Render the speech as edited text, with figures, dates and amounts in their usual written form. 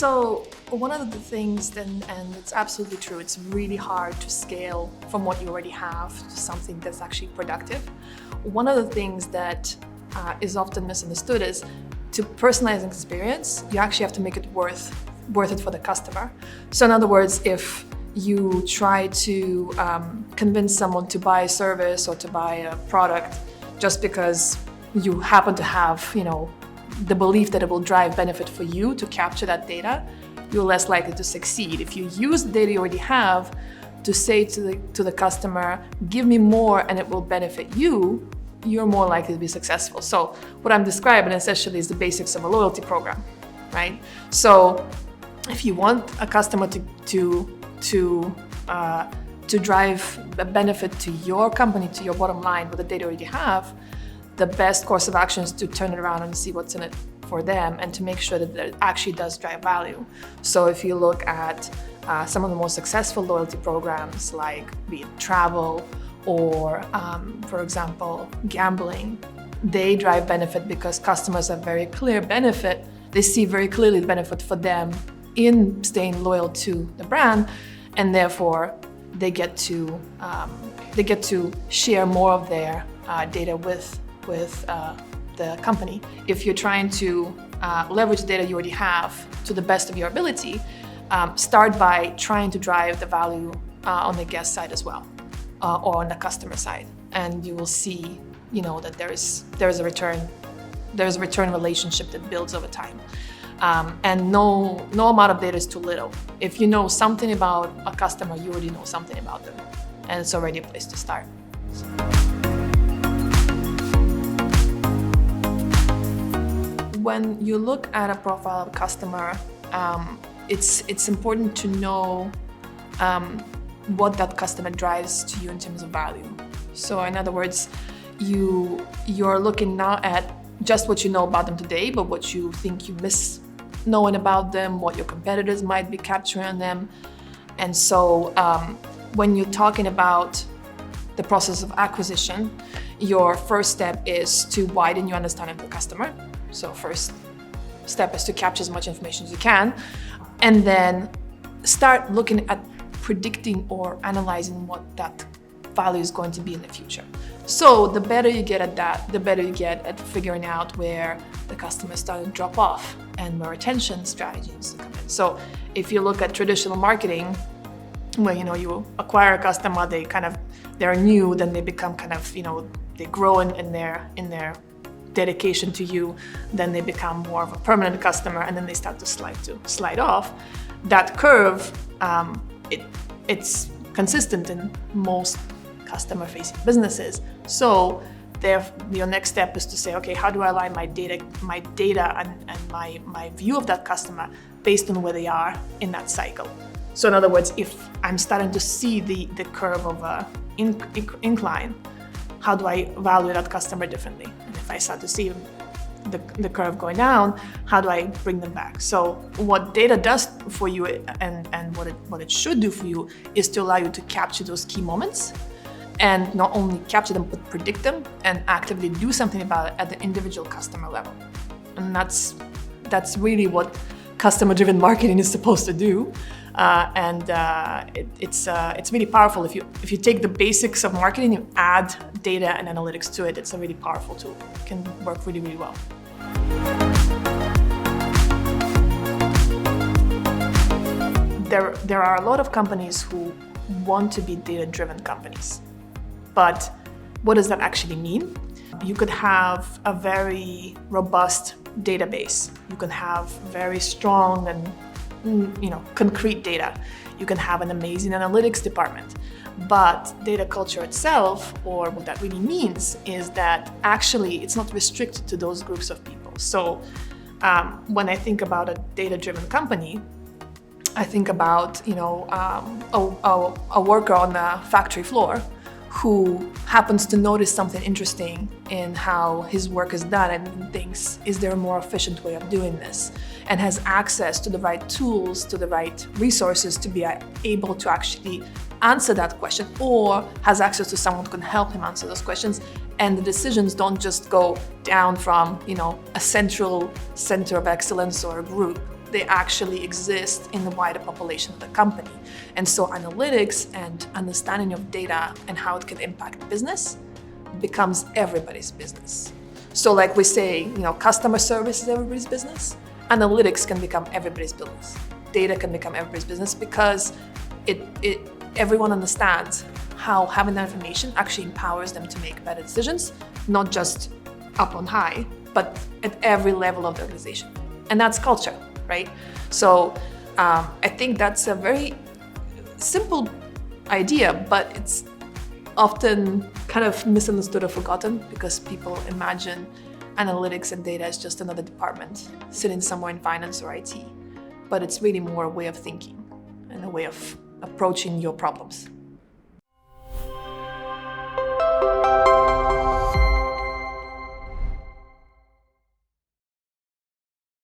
So one of the things, and it's absolutely true, it's really hard to scale from what you already have to something that's actually productive. One of the things that is often misunderstood is to personalize an experience, you actually have to make it worth it for the customer. So in other words, if you try to convince someone to buy a service or to buy a product just because you happen to have, the belief that it will drive benefit for you to capture that data, you're less likely to succeed. If you use the data you already have to say to the customer, give me more and it will benefit you, you're more likely to be successful. So what I'm describing essentially is the basics of a loyalty program, right? So if you want a customer to drive a benefit to your company, to your bottom line with the data you already have, the best course of action is to turn it around and see what's in it for them and to make sure that it actually does drive value. So if you look at some of the most successful loyalty programs, like be it travel or, for example, gambling, they drive benefit because customers have very clear benefit. They see very clearly the benefit for them in staying loyal to the brand, and therefore they get to share more of their data with the company. If you're trying to leverage the data you already have to the best of your ability, start by trying to drive the value on the guest side as well, or on the customer side, and you will see, that there is a return. There's a return relationship that builds over time, and no amount of data is too little. If you know something about a customer, you already know something about them, and it's already a place to start. When you look at a profile of a customer, it's important to know what that customer drives to you in terms of value. So in other words, you're looking not at just what you know about them today, but what you think you miss knowing about them, what your competitors might be capturing on them. And so when you're talking about the process of acquisition, your first step is to widen your understanding of the customer. So first step is to capture as much information as you can, and then start looking at predicting or analyzing what that value is going to be in the future. So the better you get at that, the better you get at figuring out where the customer is starting to drop off and where retention strategies come in. So if you look at traditional marketing, where you acquire a customer, they're new, then they become they grow in their dedication to you, then they become more of a permanent customer, and then they start to slide off. That curve, it's consistent in most customer-facing businesses. So your next step is to say, okay, how do I align my data and my view of that customer based on where they are in that cycle? So in other words, if I'm starting to see the curve of a incline, how do I value that customer differently? And if I start to see the curve going down, how do I bring them back? So what data does for you and what it should do for you is to allow you to capture those key moments, and not only capture them, but predict them and actively do something about it at the individual customer level. And that's really what customer-driven marketing is supposed to do. It's really powerful. If you take the basics of marketing, you add data and analytics to it, it's a really powerful tool. It can work really, really well. There are a lot of companies who want to be data-driven companies. But what does that actually mean? You could have a very robust database. You can have very strong and concrete data. You can have an amazing analytics department. But data culture itself, or what that really means, is that actually it's not restricted to those groups of people. So when I think about a data-driven company, I think about a worker on the factory floor who happens to notice something interesting in how his work is done and thinks, is there a more efficient way of doing this? And has access to the right tools, to the right resources to be able to actually answer that question, or has access to someone who can help him answer those questions. And the decisions don't just go down from, a central center of excellence or a group, they actually exist in the wider population of the company. And so analytics and understanding of data and how it can impact business becomes everybody's business. So like we say, customer service is everybody's business. Analytics can become everybody's business. Data can become everybody's business because everyone understands how having that information actually empowers them to make better decisions, not just up on high, but at every level of the organization. And that's culture, right? So I think that's a very simple idea, but it's often kind of misunderstood or forgotten because people imagine analytics and data as just another department sitting somewhere in finance or IT. But it's really more a way of thinking and a way of approaching your problems.